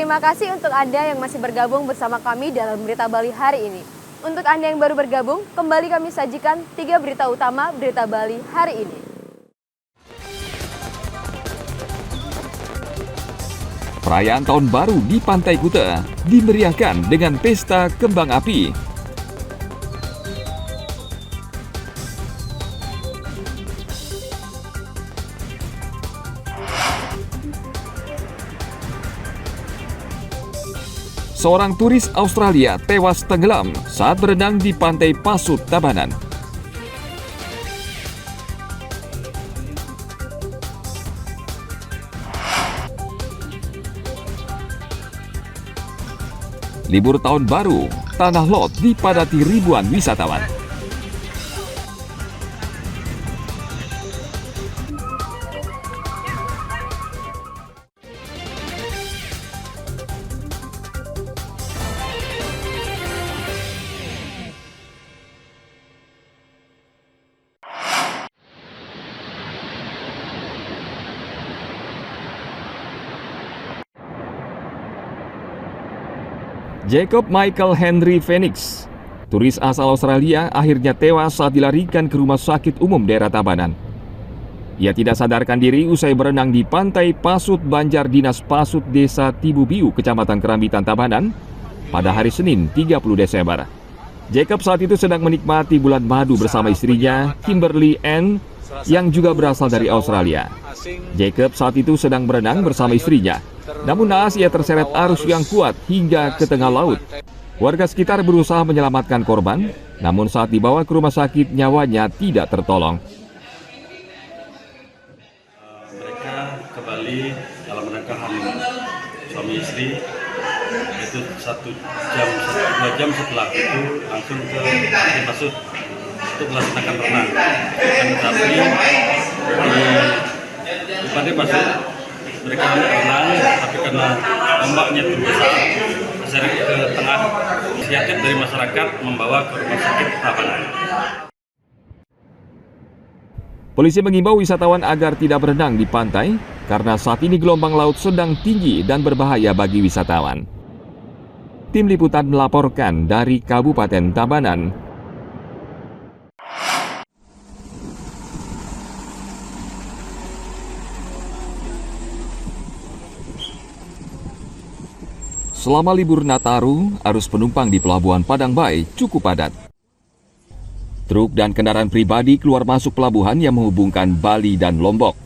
Terima kasih untuk Anda yang masih bergabung bersama kami dalam Berita Bali hari ini. Untuk Anda yang baru bergabung, kembali kami sajikan 3 berita utama Berita Bali hari ini. Perayaan Tahun Baru di Pantai Kuta dimeriahkan dengan pesta kembang api. Seorang turis Australia tewas tenggelam saat berenang di pantai Pasut, Tabanan. Libur Tahun Baru, Tanah Lot dipadati ribuan wisatawan. Jacob Michael Henry Phoenix, turis asal Australia, akhirnya tewas saat dilarikan ke rumah sakit umum daerah Tabanan. Ia tidak sadarkan diri usai berenang di pantai Pasut Banjar Dinas Pasut Desa Tibubiu, Kecamatan Kerambitan, Tabanan pada hari Senin 30 Desember. Jacob saat itu sedang menikmati bulan madu bersama istrinya, Kimberly Ann, yang juga berasal dari Australia. Jacob saat itu sedang berenang bersama istrinya. Namun naas ia terseret arus yang kuat hingga ke tengah laut. Warga sekitar berusaha menyelamatkan korban, namun saat dibawa ke rumah sakit nyawanya tidak tertolong. Mereka kembali dalam rangka honeymoon suami istri, itu 2 jam setelah itu langsung ke Pantai Pasut untuk melaksanakan renang. Tetapi di Pantai Pasut mereka berenang, tapi karena ombaknya besar, terseret ke tengah. Inisiatif dari masyarakat membawa ke rumah sakit Tabanan. Polisi mengimbau wisatawan agar tidak berenang di pantai karena saat ini gelombang laut sedang tinggi dan berbahaya bagi wisatawan. Tim Liputan melaporkan dari Kabupaten Tabanan. Selama libur Nataru, arus penumpang di Pelabuhan Padang Bae cukup padat. Truk dan kendaraan pribadi keluar masuk pelabuhan yang menghubungkan Bali dan Lombok.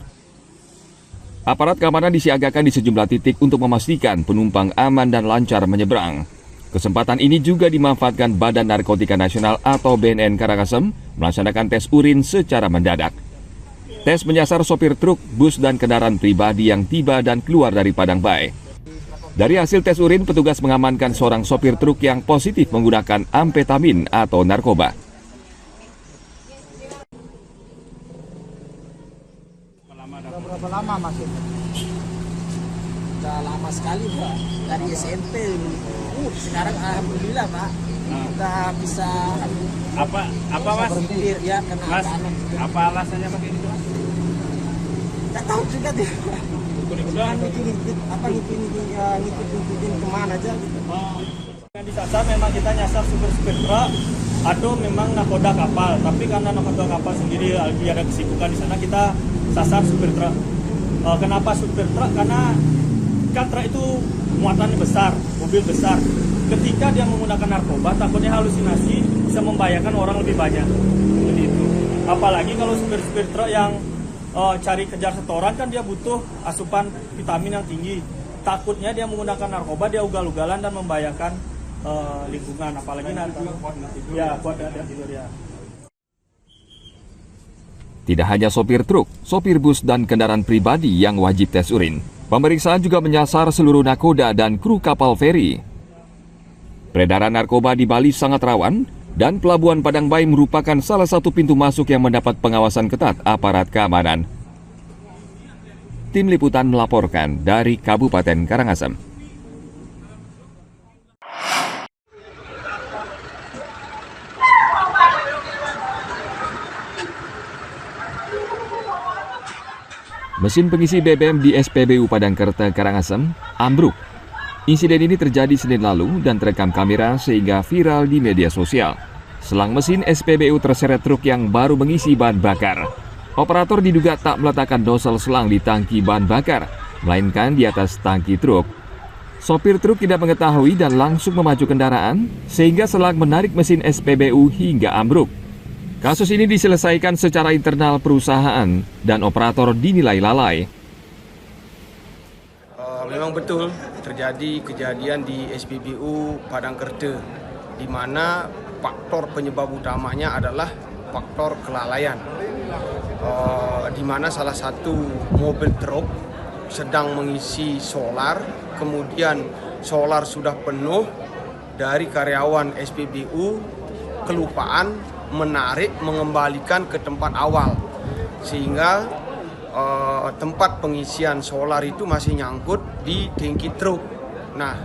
Aparat keamanan disiagakan di sejumlah titik untuk memastikan penumpang aman dan lancar menyeberang. Kesempatan ini juga dimanfaatkan Badan Narkotika Nasional atau BNN Karangasem melaksanakan tes urin secara mendadak. Tes menyasar sopir truk, bus dan kendaraan pribadi yang tiba dan keluar dari Padang Bae. Dari hasil tes urin, petugas mengamankan seorang sopir truk yang positif menggunakan amfetamin atau narkoba. Berapa lama masuk? Sudah lama sekali, Pak. Dari SMP. Sekarang alhamdulillah, Pak. Kita bisa apa Mas? Berhenti ya karena Mas, apa alasannya pakai itu? Enggak tahu juga deh. Ngikutin kemana aja gitu. Yang disasar memang kita nyasar supir-supir truk atau memang nakoda kapal, tapi karena nakoda kapal sendiri lagi ada kesibukan di sana, kita sasar supir truk. Kenapa supir truk? Karena kan truk itu muatannya besar, mobil besar. Ketika dia menggunakan narkoba, takutnya halusinasi bisa membahayakan orang lebih banyak. Seperti itu. Apalagi kalau supir-supir truk yang cari kejar setoran, kan dia butuh asupan vitamin yang tinggi. Takutnya dia menggunakan narkoba, dia ugal-ugalan dan membahayakan lingkungan, apalagi nanti ya buat dia tidur ya. Tidak hanya sopir truk, sopir bus dan kendaraan pribadi yang wajib tes urin. Pemeriksaan juga menyasar seluruh nakoda dan kru kapal feri. Peredaran narkoba di Bali sangat rawan, dan Pelabuhan Padang Bae merupakan salah satu pintu masuk yang mendapat pengawasan ketat aparat keamanan. Tim Liputan melaporkan dari Kabupaten Karangasem. Mesin pengisi BBM di SPBU Padangkerta Karangasem ambruk. Insiden ini terjadi Senin lalu dan terekam kamera sehingga viral di media sosial. Selang mesin SPBU terseret truk yang baru mengisi bahan bakar. Operator diduga tak meletakkan nozzle selang di tangki bahan bakar, melainkan di atas tangki truk. Sopir truk tidak mengetahui dan langsung memacu kendaraan, sehingga selang menarik mesin SPBU hingga ambruk. Kasus ini diselesaikan secara internal perusahaan dan operator dinilai lalai. Memang betul terjadi kejadian di SPBU Padangkerta, di mana faktor penyebab utamanya adalah faktor kelalaian, di mana salah satu mobil truk sedang mengisi solar, kemudian solar sudah penuh, dari karyawan SPBU kelupaan menarik mengembalikan ke tempat awal, sehingga tempat pengisian solar itu masih nyangkut di tangki truk. Nah,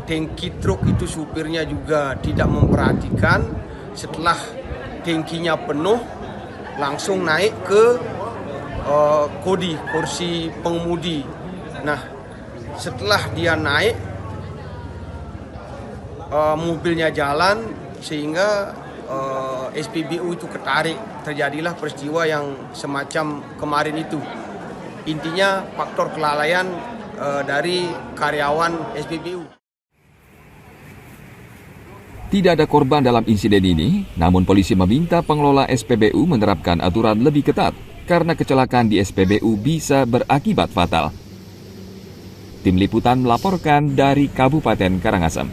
tangki truk itu supirnya juga tidak memperhatikan, setelah tangkinya penuh langsung naik ke kursi pengemudi. Nah, setelah dia naik, mobilnya jalan sehingga SPBU itu ketarik. Terjadilah peristiwa yang semacam kemarin itu. Intinya faktor kelalaian dari karyawan SPBU. Tidak ada korban dalam insiden ini, namun polisi meminta pengelola SPBU menerapkan aturan lebih ketat karena kecelakaan di SPBU bisa berakibat fatal. Tim Liputan melaporkan dari Kabupaten Karangasem.